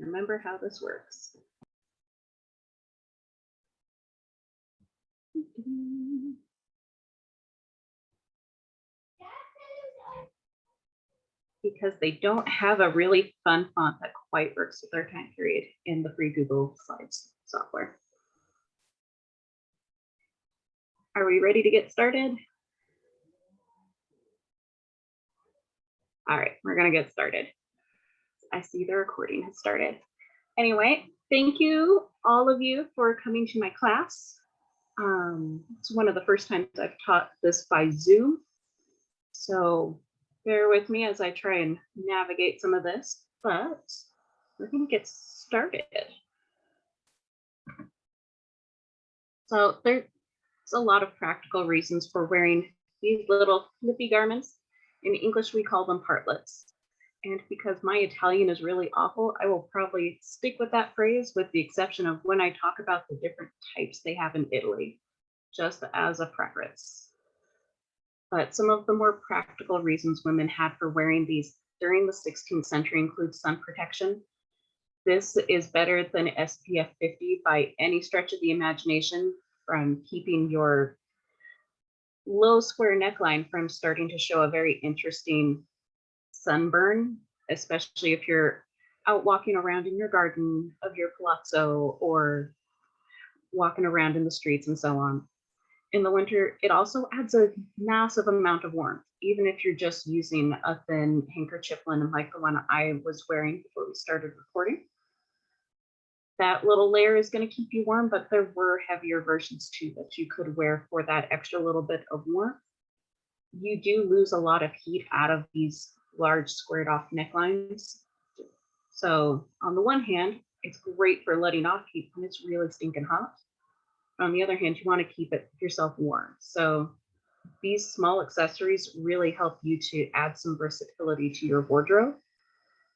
remember how this works. Because they don't have a really fun font that quite works with their time period in the free Google Slides software. Are we ready to get started? All right, we're gonna get started. I see the recording has started. Anyway, thank you, all of you, for coming to my class. It's one of the first times I've taught this by Zoom. So bear with me as I try and navigate some of this, but we're gonna get started. So there's a lot of practical reasons for wearing these little flippy garments. In English, we call them partlets. And because my Italian is really awful, I will probably stick with that phrase with the exception of when I talk about the different types they have in Italy, just as a preference. But some of the more practical reasons women had for wearing these during the 16th century include sun protection. This is better than SPF 50 by any stretch of the imagination, from keeping your low square neckline from starting to show a very interesting sunburn, especially if you're out walking around in your garden of your palazzo or walking around in the streets and so on. In the winter, it also adds a massive amount of warmth, even if you're just using a thin handkerchief linen like the one I was wearing before we started recording. That little layer is going to keep you warm, but there were heavier versions too that you could wear for that extra little bit of warmth. You do lose a lot of heat out of these large squared off necklines. So on the one hand, it's great for letting off heat when it's really stinking hot. On the other hand, you want to keep it yourself warm. So these small accessories really help you to add some versatility to your wardrobe.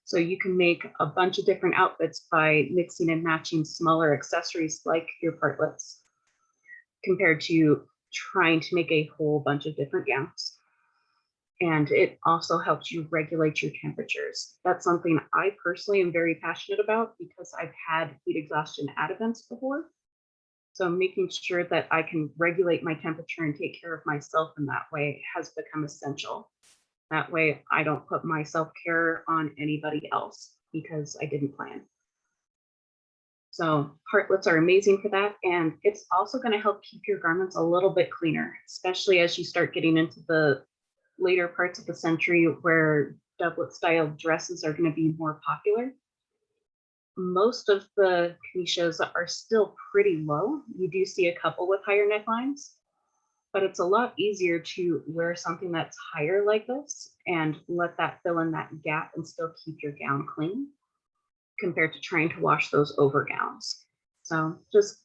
So you can make a bunch of different outfits by mixing and matching smaller accessories like your partlets, compared to trying to make a whole bunch of different gowns. And it also helps you regulate your temperatures. That's something I personally am very passionate about because I've had heat exhaustion at events before. So making sure that I can regulate my temperature and take care of myself in that way has become essential. That way I don't put my self-care on anybody else because I didn't plan. So partlets are amazing for that. And it's also going to help keep your garments a little bit cleaner, especially as you start getting into the later parts of the century where doublet style dresses are going to be more popular. Most of the cliches are still pretty low. You do see a couple with higher necklines, but it's a lot easier to wear something that's higher like this and let that fill in that gap and still keep your gown clean compared to trying to wash those over gowns. So just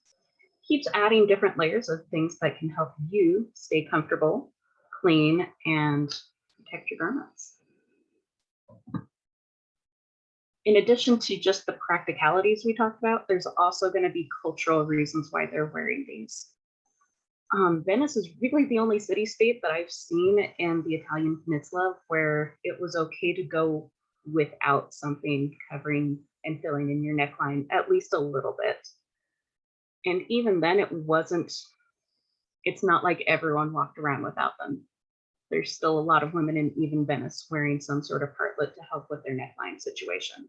keeps adding different layers of things that can help you stay comfortable, clean, and protect your garments. In addition to just the practicalities we talked about, there's also going to be cultural reasons why they're wearing these. Venice is really the only city-state that I've seen in the Italian peninsula where it was okay to go without something covering and filling in your neckline at least a little bit. And even then it's not like everyone walked around without them. There's still a lot of women in even Venice wearing some sort of partlet to help with their neckline situation.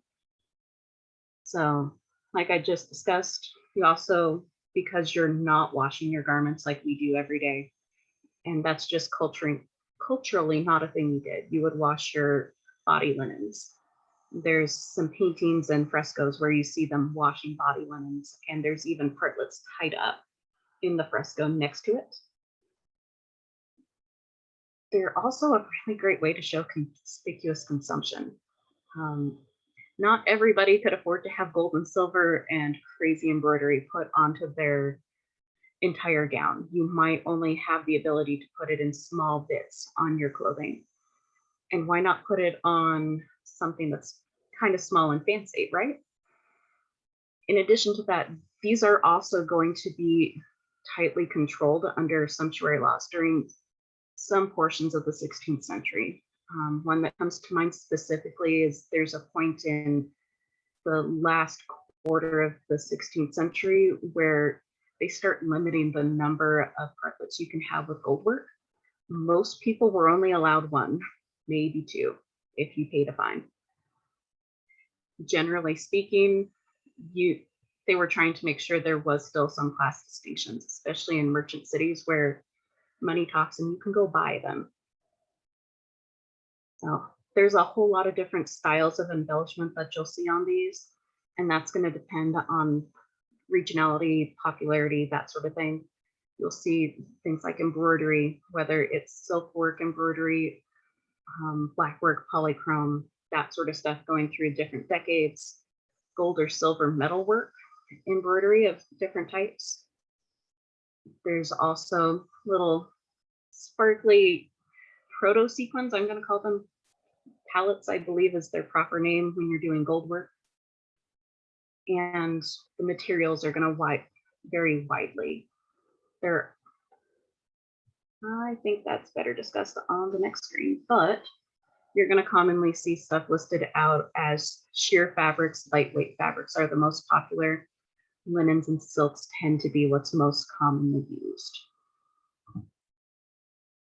So like I just discussed, you also, because you're not washing your garments like we do every day, and that's just culturally not a thing you did. You would wash your body linens. There's some paintings and frescoes where you see them washing body linens, and there's even partlets tied up in the fresco next to it. They're also a really great way to show conspicuous consumption. Not everybody could afford to have gold and silver and crazy embroidery put onto their entire gown. You might only have the ability to put it in small bits on your clothing. And why not put it on something that's kind of small and fancy, right? In addition to that, these are also going to be tightly controlled under sumptuary laws during some portions of the 16th century. One that comes to mind specifically is there's a point in the last quarter of the 16th century where they start limiting the number of partlets you can have with gold work. Most people were only allowed one, maybe two, if you paid a fine. Generally speaking, they were trying to make sure there was still some class distinctions, especially in merchant cities where money talks and you can go buy them. So there's a whole lot of different styles of embellishment that you'll see on these, and that's going to depend on regionality, popularity, that sort of thing. You'll see things like embroidery, whether it's silk work embroidery, black work, polychrome, that sort of stuff going through different decades, gold or silver metal work, embroidery of different types. There's also little sparkly proto sequins, I'm going to call them palettes, I believe is their proper name when you're doing gold work. And the materials are going to vary widely. I think that's better discussed on the next screen, but you're going to commonly see stuff listed out as sheer fabrics, lightweight fabrics are the most popular. Linens and silks tend to be what's most commonly used.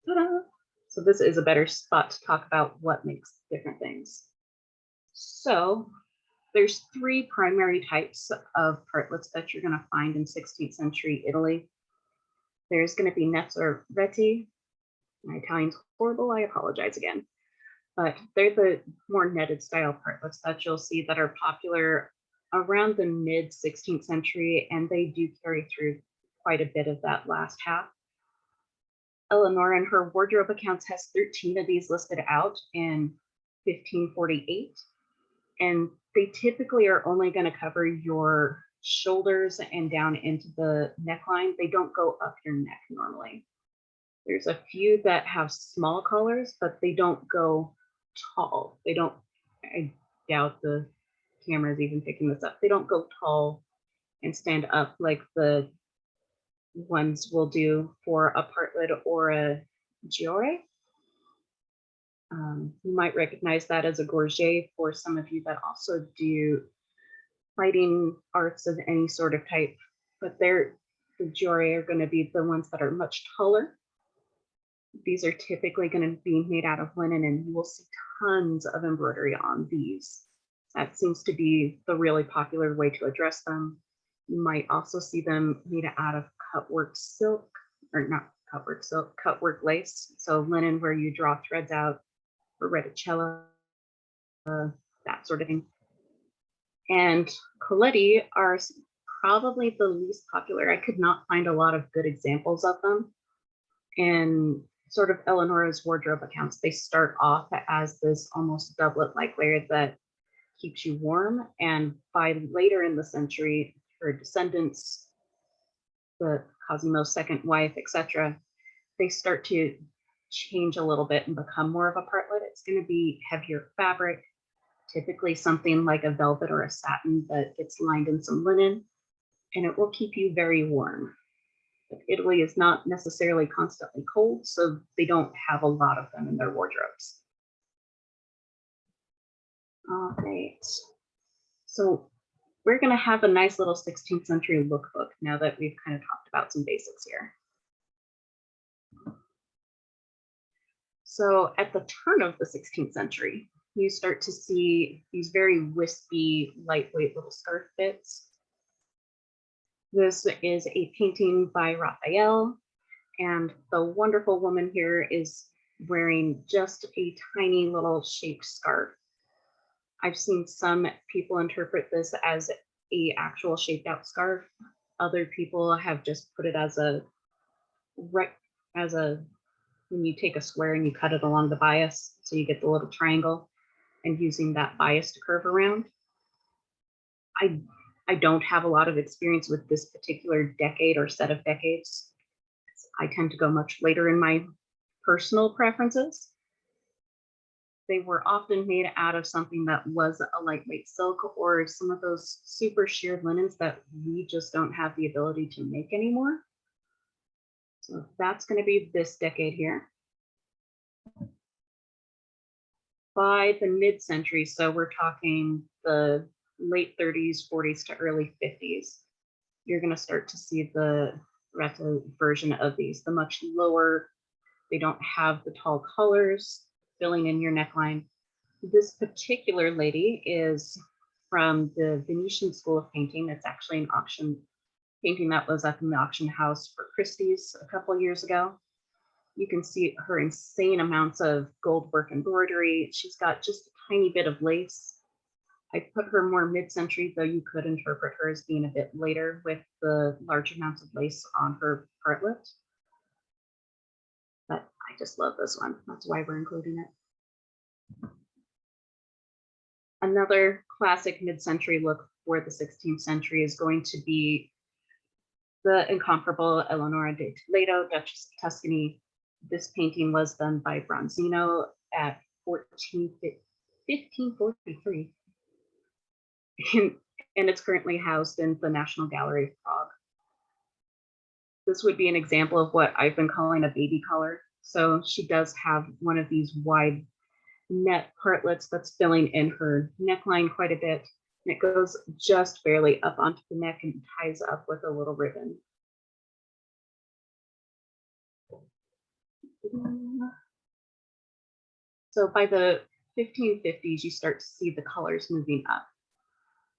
Ta-da! So this is a better spot to talk about what makes different things. So there's three primary types of partlets that you're going to find in 16th century Italy. There's going to be Neckline. My Italian's horrible, I apologize again. But they're the more netted style partlets that you'll see that are popular around the mid 16th century, and they do carry through quite a bit of that last half. Eleanor in her wardrobe accounts has 13 of these listed out in 1548, and they typically are only going to cover your shoulders and down into the neckline. They don't go up your neck normally. There's a few that have small collars, but they don't go tall. I doubt the camera is even picking this up. They don't go tall and stand up like the ones we'll do for a partlet or a giore. You might recognize that as a gorget for some of you that also do fighting arts of any sort of type, but the giore are going to be the ones that are much taller. These are typically going to be made out of linen, and you will see tons of embroidery on these. That seems to be the really popular way to address them. You might also see them made out of cutwork silk, or not cutwork silk, cutwork lace. So linen where you draw threads out for reticella, that sort of thing. And coletti are probably the least popular. I could not find a lot of good examples of them. In sort of Eleanor's wardrobe accounts, they start off as this almost doublet-like layer that keeps you warm. And by later in the century, her descendants, the Cosimo's second wife, etc., they start to change a little bit and become more of a partlet. It's going to be heavier fabric, typically something like a velvet or a satin that gets lined in some linen, and it will keep you very warm. But Italy is not necessarily constantly cold, so they don't have a lot of them in their wardrobes. All right, so we're going to have a nice little 16th century lookbook now that we've kind of talked about some basics here. So at the turn of the 16th century, you start to see these very wispy, lightweight little scarf bits. This is a painting by Raphael, and the wonderful woman here is wearing just a tiny little shaped scarf. I've seen some people interpret this as a actual shaped out scarf. Other people have just put it as when you take a square and you cut it along the bias, so you get the little triangle, and using that bias to curve around. I don't have a lot of experience with this particular decade or set of decades. I tend to go much later in my personal preferences. They were often made out of something that was a lightweight silk or some of those super sheared linens that we just don't have the ability to make anymore. So that's going to be this decade here. By the mid-century, so we're talking the late 30s, 40s to early 50s, you're going to start to see the retro version of these, the much lower. They don't have the tall collars filling in your neckline. This particular lady is from the Venetian School of Painting. It's actually an auction painting that was up in the auction house for Christie's a couple of years ago. You can see her insane amounts of gold work embroidery. She's got just a tiny bit of lace. I put her more mid-century, though you could interpret her as being a bit later with the large amounts of lace on her partlet. But I just love this one. That's why we're including it. Another classic mid-century look for the 16th century is going to be the incomparable Eleonora de Toledo, Duchess of Tuscany. This painting was done by Bronzino at 1543. And it's currently housed in the National Gallery of Prague. This would be an example of what I've been calling a baby collar. So she does have one of these wide net partlets that's filling in her neckline quite a bit. And it goes just barely up onto the neck and ties up with a little ribbon. So by the 1550s, you start to see the colors moving up.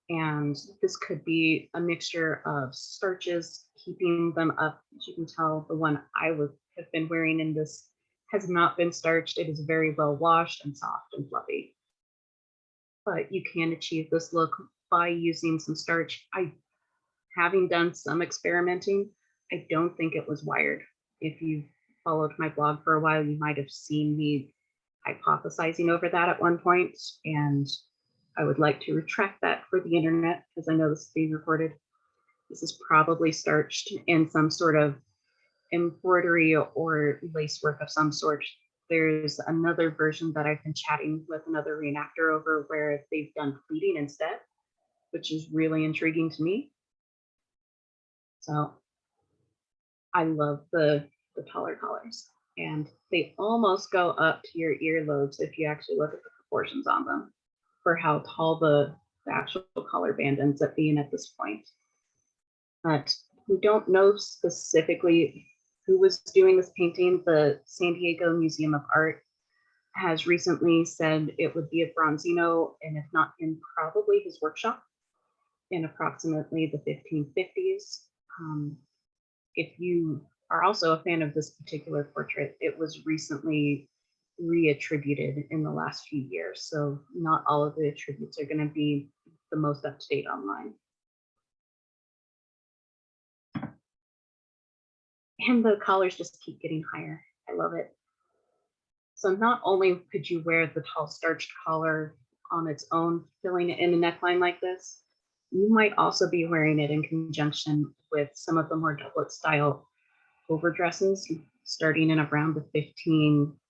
And this could be a mixture of starches, keeping them up. As you can tell, the one I have been wearing in this has not been starched. It is very well washed and soft and fluffy. But you can achieve this look by using some starch. Having done some experimenting, I don't think it was wired. If you followed my blog for a while, you might have seen me hypothesizing over that at one point, and I would like to retract that for the internet because I know this is being recorded. This is probably starched in some sort of embroidery or lace work of some sort. There's another version that I've been chatting with another reenactor over where they've done pleating instead, which is really intriguing to me. So I love the taller collars, and they almost go up to your earlobes if you actually look at the proportions on them for how tall the actual collar band ends up being at this point. But we don't know specifically who was doing this painting. The San Diego Museum of Art has recently said it would be a Bronzino, and if not in probably his workshop in approximately the 1550s. If you are also a fan of this particular portrait, it was recently reattributed in the last few years. So not all of the attributes are going to be the most up to date online. And the collars just keep getting higher. I love it. So not only could you wear the tall starched collar on its own, filling it in a neckline like this, you might also be wearing it in conjunction with some of the more doublet style overdresses, starting in around the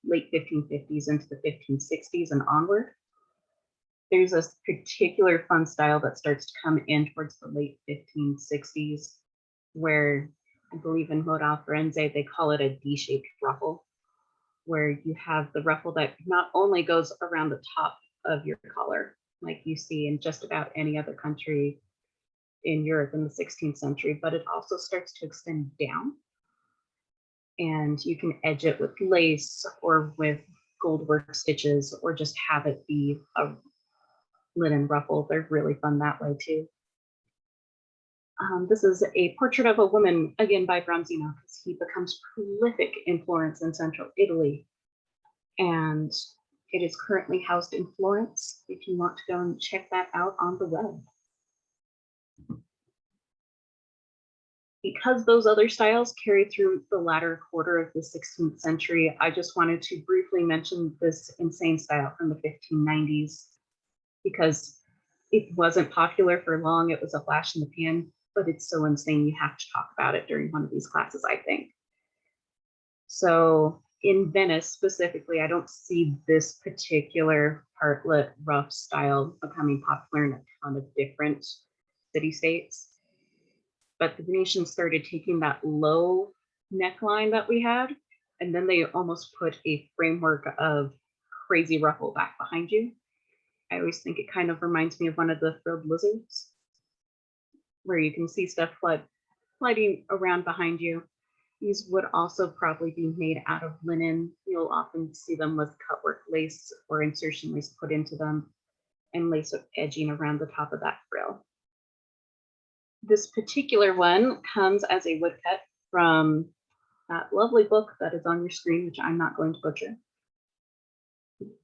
late 1550s into the 1560s and onward. There's a particular fun style that starts to come in towards the late 1560s, where I believe in Moda Firenze, they call it a D-shaped ruffle, where you have the ruffle that not only goes around the top of your collar, like you see in just about any other country in Europe in the 16th century, but it also starts to extend down. And you can edge it with lace or with gold work stitches, or just have it be a linen ruffle. They're really fun that way too. This is a portrait of a woman, again by Bronzino, because he becomes prolific in Florence and central Italy. And it is currently housed in Florence if you want to go and check that out on the web. Because those other styles carry through the latter quarter of the 16th century, I just wanted to briefly mention this insane style from the 1590s, because it wasn't popular for long. It was a flash in the pan, but it's so insane you have to talk about it during one of these classes, I think. So in Venice specifically, I don't see this particular partlet ruff style becoming popular in a ton of different city-states. But the Venetians started taking that low neckline that we had, and then they almost put a framework of crazy ruffle back behind you. I always think it kind of reminds me of one of the frilled lizards, where you can see stuff floating around behind you. These would also probably be made out of linen. You'll often see them with cutwork lace or insertion lace put into them and lace edging around the top of that frill. This particular one comes as a woodcut from that lovely book that is on your screen, which I'm not going to butcher,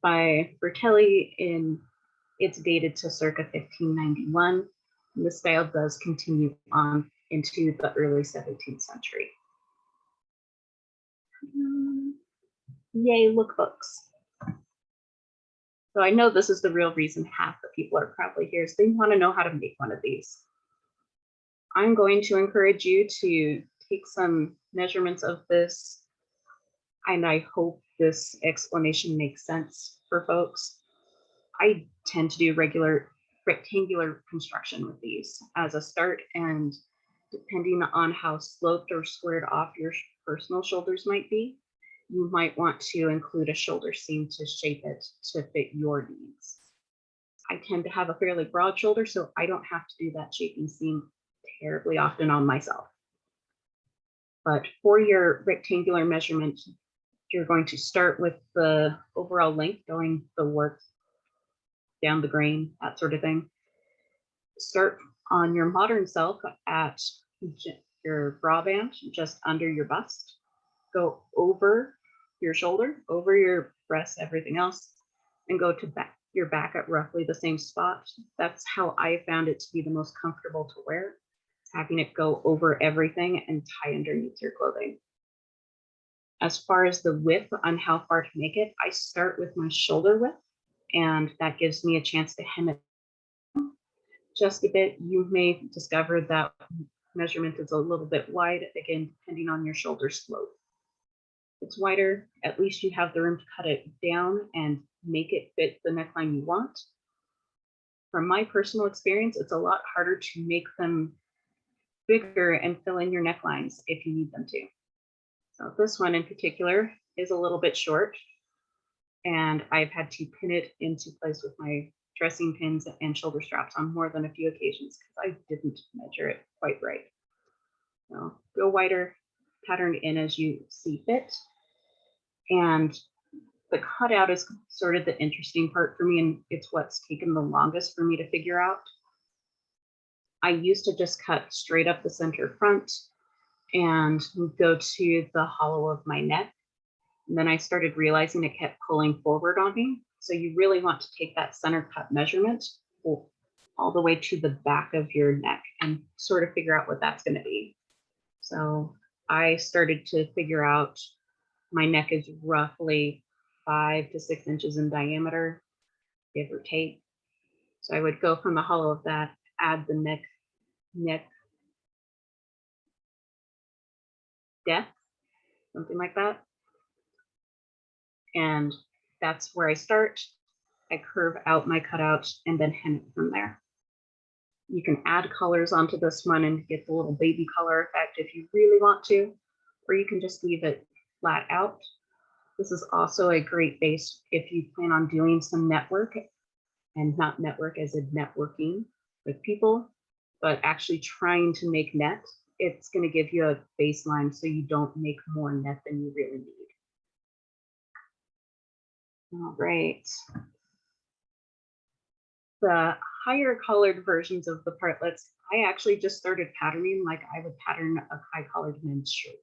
by Bertelli. It's dated to circa 1591. And the style does continue on into the early 17th century. Yay, lookbooks. So I know this is the real reason half the people are probably here, so they want to know how to make one of these. I'm going to encourage you to take some measurements of this, and I hope this explanation makes sense for folks. I tend to do regular rectangular construction with these as a start, and depending on how sloped or squared off your personal shoulders might be, you might want to include a shoulder seam to shape it to fit your needs. I tend to have a fairly broad shoulder, so I don't have to do that shaping seam terribly often on myself. But for your rectangular measurement, you're going to start with the overall length, going the work down the grain, that sort of thing. Start on your modern self at your bra band, just under your bust. Go over your shoulder, over your breast, everything else, and go to your back at roughly the same spot. That's how I found it to be the most comfortable to wear, having it go over everything and tie underneath your clothing. As far as the width on how far to make it, I start with my shoulder width, and that gives me a chance to hem it just a bit. You may discover that measurement is a little bit wide, again, depending on your shoulder slope. If it's wider, at least you have the room to cut it down and make it fit the neckline you want. From my personal experience, it's a lot harder to make them bigger and fill in your necklines if you need them to. So this one in particular is a little bit short, and I've had to pin it into place with my dressing pins and shoulder straps on more than a few occasions because I didn't measure it quite right. So go wider, pattern in as you see fit. And the cutout is sort of the interesting part for me, and it's what's taken the longest for me to figure out. I used to just cut straight up the center front and go to the hollow of my neck. And then I started realizing it kept pulling forward on me. So you really want to take that center cut measurement all the way to the back of your neck and sort of figure out what that's going to be. So I started to figure out my neck is roughly 5 to 6 inches in diameter, give or take. So I would go from the hollow of that, add the neck depth, something like that. And that's where I start. I curve out my cutout and then hem it from there. You can add colors onto this one and get the little baby color effect if you really want to, or you can just leave it flat out. This is also a great base if you plan on doing some network, and not network as in networking with people, but actually trying to make net. It's going to give you a baseline so you don't make more net than you really need. All right. The higher collared versions of the partlets, I actually just started patterning like I would pattern a high collared men's shirt.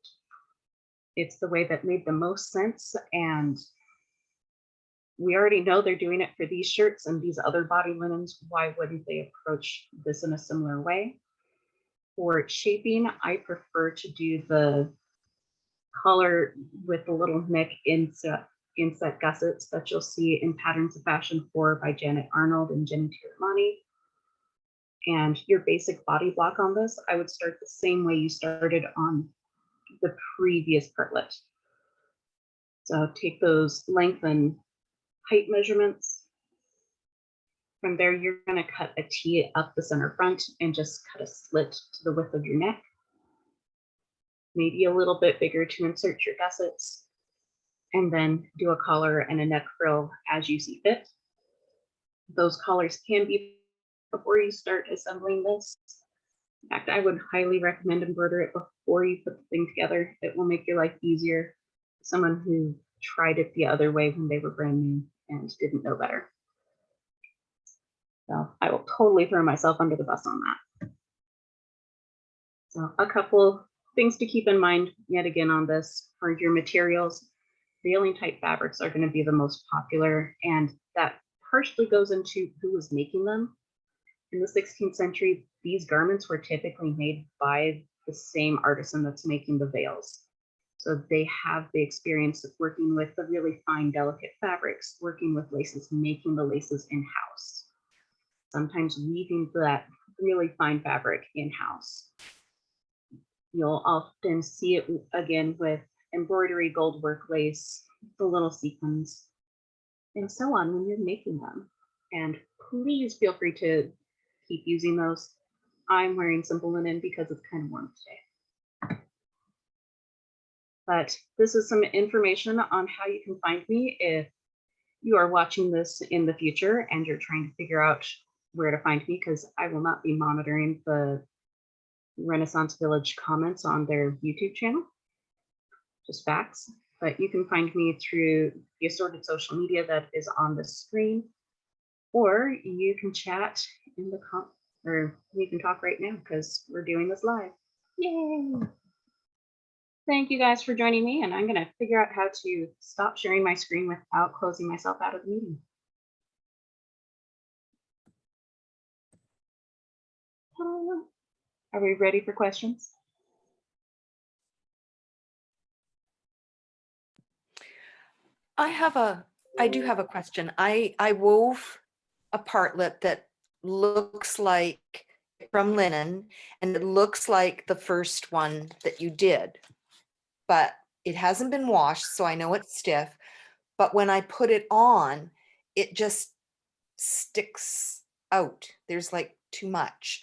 It's the way that made the most sense, and we already know they're doing it for these shirts and these other body linens. Why wouldn't they approach this in a similar way? For shaping, I prefer to do the collar with the little neck inset gussets that you'll see in Patterns of Fashion 4 by Janet Arnold and Jenny Tiramani. And your basic body block on this, I would start the same way you started on the previous partlet. So take those length and height measurements. From there, you're going to cut a T up the center front and just cut a slit to the width of your neck. Maybe a little bit bigger to insert your gussets, and then do a collar and a neck frill as you see fit. those collars can be before you start assembling this. In fact, I would highly recommend embroider it before you put the thing together. It will make your life easier. Someone who tried it the other way when they were brand new and didn't know better. So I will totally throw myself under the bus on that. So a couple things to keep in mind yet again on this for your materials. Railing type fabrics are going to be the most popular, and that partially goes into who was making them. In the 16th century, these garments were typically made by the same artisan that's making the veils. So they have the experience of working with the really fine, delicate fabrics, working with laces, making the laces in-house, sometimes weaving that really fine fabric in-house. You'll often see it again with embroidery, gold work lace, the little sequins, and so on when you're making them. And please feel free to keep using those. I'm wearing simple linen because it's kind of warm today. But this is some information on how you can find me if you are watching this in the future and you're trying to figure out where to find me, because I will not be monitoring the Renaissance Village comments on their YouTube channel. Just facts. But you can find me through the assorted social media that is on the screen, or you can chat in the or we can talk right now because we're doing this live. Yay! Thank you guys for joining me, and I'm going to figure out how to stop sharing my screen without closing myself out of the meeting. Are we ready for questions? I do have a question. I wove a partlet that looks like from linen, and it looks like the first one that you did, but it hasn't been washed, so I know it's stiff. But when I put it on, it just sticks out. There's like too much.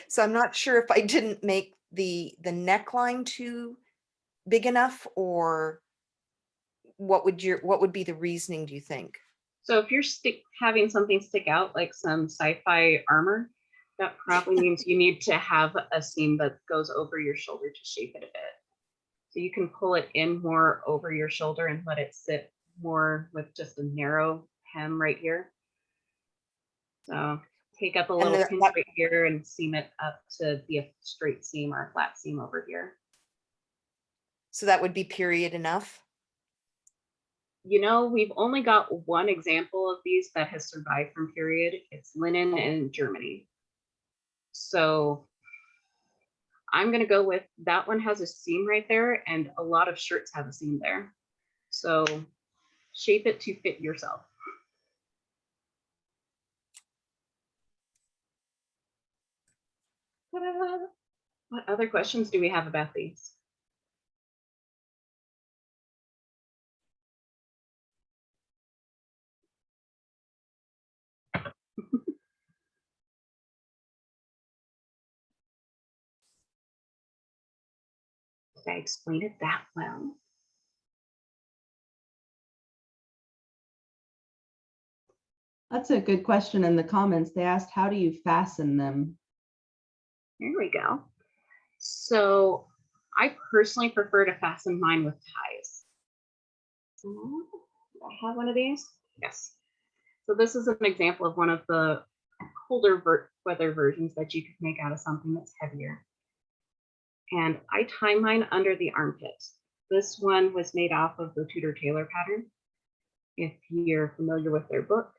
So I'm not sure if I didn't make the neckline too big enough, or what would be the reasoning, do you think? So if you're having something stick out like some sci-fi armor, that probably means you need to have a seam that goes over your shoulder to shape it a bit. So you can pull it in more over your shoulder and let it sit more with just a narrow hem right here. So take up a little pinch right here and seam it up to be a straight seam or a flat seam over here. So that would be period enough? You know, we've only got one example of these that has survived from period. It's linen in Germany. So I'm going to go with that one has a seam right there, and a lot of shirts have a seam there. So shape it to fit yourself. What other questions do we have about these? Did I explain it that well? That's a good question in the comments. They asked, how do you fasten them? There we go. So I personally prefer to fasten mine with ties. Do I have one of these? Yes. So this is an example of one of the colder weather versions that you could make out of something that's heavier. And I tie mine under the armpit. This one was made off of the Tudor Tailor pattern, if you're familiar with their book,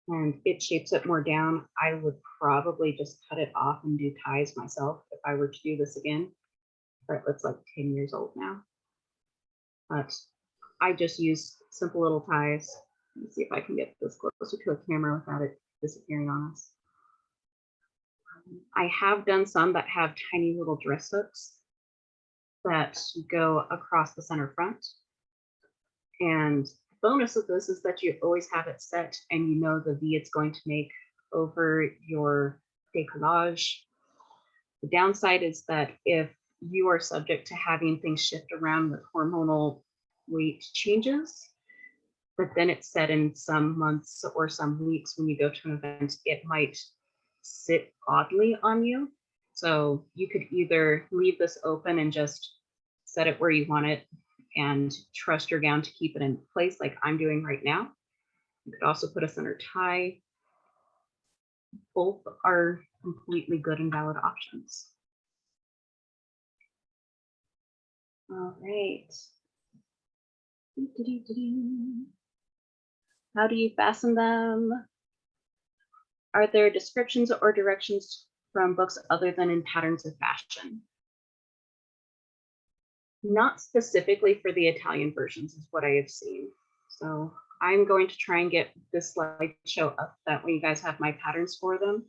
and it shapes it more down. I would probably just cut it off and do ties myself if I were to do this again. Partlet's like 10 years old now. But I just use simple little ties. Let's see if I can get this closer to a camera without it disappearing on us. I have done some that have tiny little dress hooks that go across the center front. And the bonus of this is that you always have it set and you know the V it's going to make over your décollage. The downside is that if you are subject to having things shift around with hormonal weight changes, but then it's said in some months or some weeks when you go to an event, it might sit oddly on you. So you could either leave this open and just set it where you want it and trust your gown to keep it in place like I'm doing right now. You could also put a center tie. Both are completely good and valid options. All right. How do you fasten them? Are there descriptions or directions from books other than in Patterns of Fashion? Not specifically for the Italian versions is what I have seen. So I'm going to try and get this slideshow up. That way you guys have my patterns for them.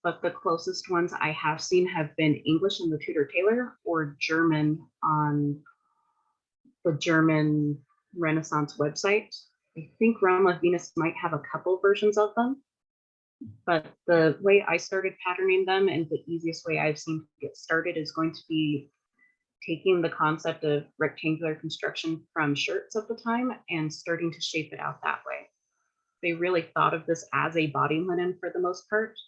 But the closest ones I have seen have been English in the Tudor Tailor or German on the German Renaissance website. I think Realm of Venus might have a couple versions of them. But the way I started patterning them and the easiest way I've seen to get started is going to be taking the concept of rectangular construction from shirts of the time and starting to shape it out that way. They really thought of this as a body linen for the most part,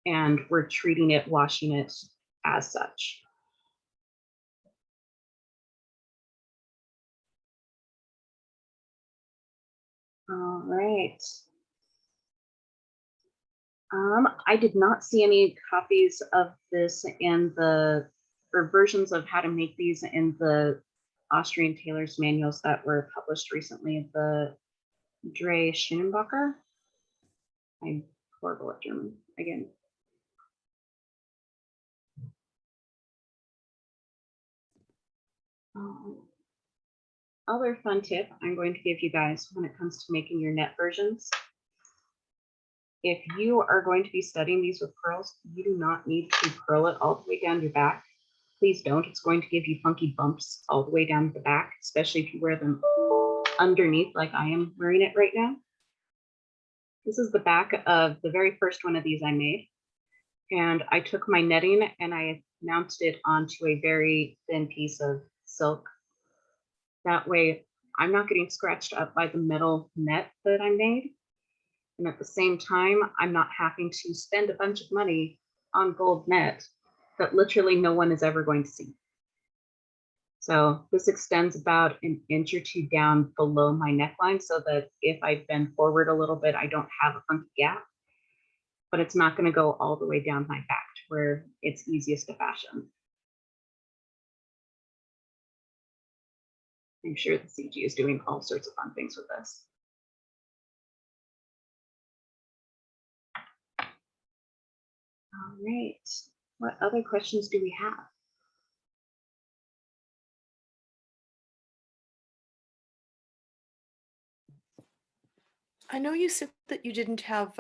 and we're treating it, washing it as such. All right. I did not see any copies of this in the, or versions of how to make these in the Austrian tailors manuals that were published recently, the Dre Schinnenbacher. I'm horrible at German again. Other fun tip I'm going to give you guys when it comes to making your net versions. If you are going to be studying these with pearls, you do not need to curl it all the way down your back. Please don't. It's going to give you funky bumps all the way down the back, especially if you wear them underneath like I am wearing it right now. This is the back of the very first one of these I made. And I took my netting and I mounted it onto a very thin piece of silk. That way I'm not getting scratched up by the metal net that I made. And at the same time, I'm not having to spend a bunch of money on gold net that literally no one is ever going to see. So this extends about an inch or two down below my neckline so that if I bend forward a little bit, I don't have a funky gap, but it's not going to go all the way down my back to where it's easiest to fashion. I'm sure the CG is doing all sorts of fun things with this. All right, what other questions do we have? I know you said that you didn't have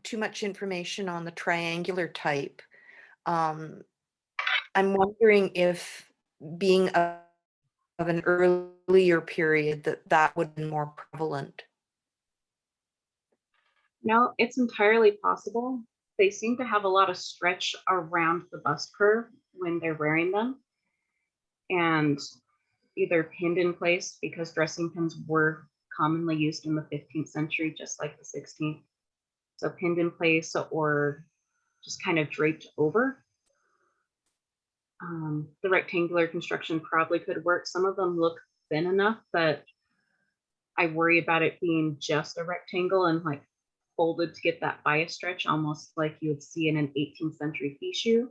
too much information on the triangular type. I'm wondering if being of an earlier period that would be more prevalent. No, it's entirely possible. They seem to have a lot of stretch around the bust curve when they're wearing them, and either pinned in place because dressing pins were commonly used in the 15th century, just like the 16th. So pinned in place or just kind of draped over. The rectangular construction probably could work. Some of them look thin enough that I worry about it being just a rectangle and like folded to get that bias stretch, almost like you would see in an 18th century fichu.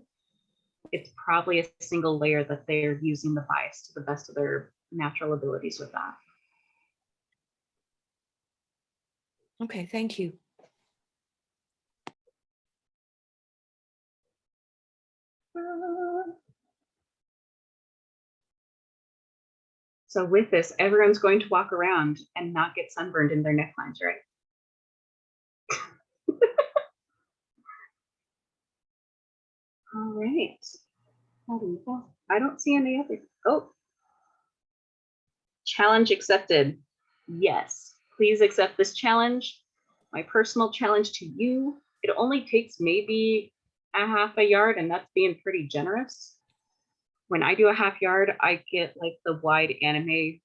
It's probably a single layer that they're using the bias to the best of their natural abilities with that. Okay, thank you. So with this, everyone's going to walk around and not get sunburned in their necklines, right? All right. I don't see any other. Oh. Challenge accepted. Yes, please accept this challenge. My personal challenge to you. It only takes maybe a half a yard, and that's being pretty generous. When I do a half yard, I get like the wide anime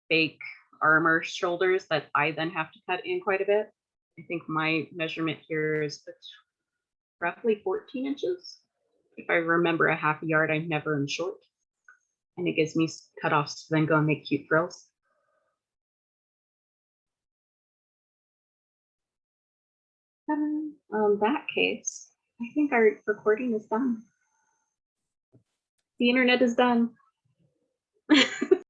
fake armor shoulders that I then have to cut in quite a bit. I think my measurement here is roughly 14 inches. If I remember a half a yard, I'm never in short. And it gives me cutoffs to then go and make cute frills. That case, I think our recording is done. The internet is done.